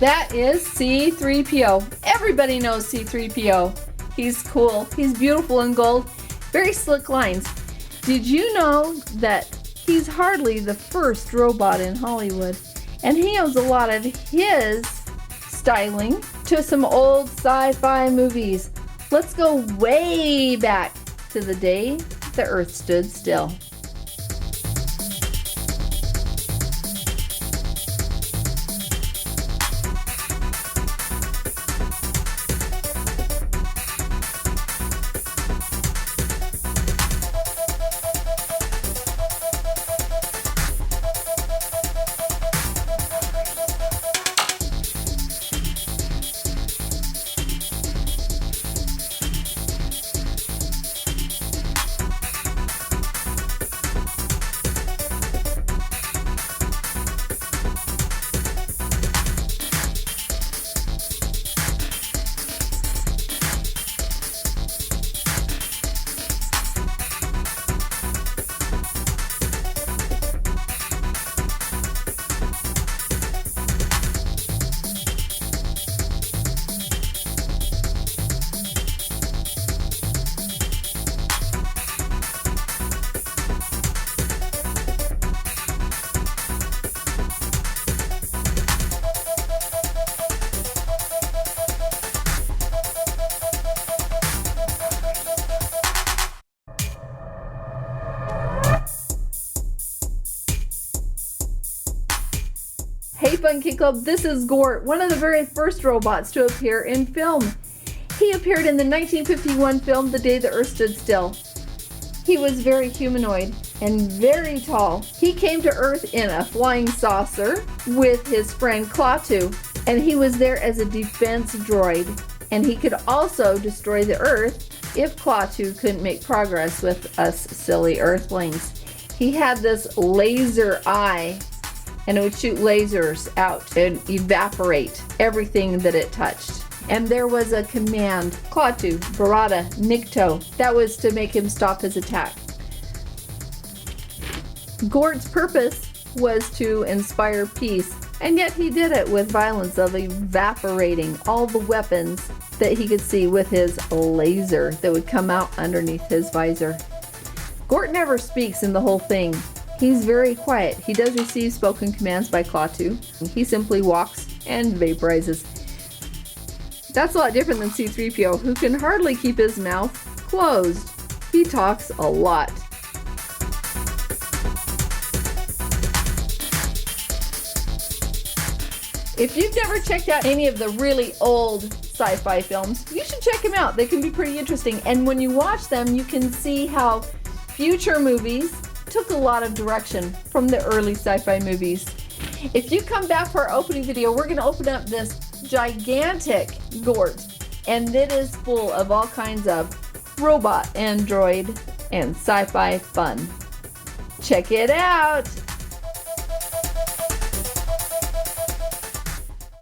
That is C-3PO. Everybody knows C-3PO. He's cool. He's beautiful in gold. Very slick lines. Did you know that he's hardly the first robot in Hollywood? And he owes a lot of his styling to some old sci-fi movies. Let's go way back to the day the Earth stood still. Hey Fun Kid Club, this is Gort, one of the very first robots to appear in film. He appeared in the 1951 film The Day the Earth Stood Still. He was very humanoid and very tall. He came to Earth in a flying saucer with his friend Klaatu, and he was there as a defense droid. And he could also destroy the Earth if Klaatu couldn't make progress with us silly Earthlings. He had this laser eye, and it would shoot lasers out and evaporate everything that it touched. And there was a command, Klaatu, Barada, Nikto, that was to make him stop his attack. Gort's purpose was to inspire peace, and yet he did it with violence of evaporating all the weapons that he could see with his laser that would come out underneath his visor. Gort never speaks in the whole thing. He's very quiet. He does receive spoken commands by Klaatu. He simply walks and vaporizes. That's a lot different than C-3PO, who can hardly keep his mouth closed. He talks a lot. If you've never checked out any of the really old sci-fi films, you should check them out. They can be pretty interesting. And when you watch them, you can see how future movies took a lot of direction from the early sci-fi movies. If you come back for our opening video, we're going to open up this gigantic Gort, and it is full of all kinds of robot, android, and sci-fi fun. Check it out!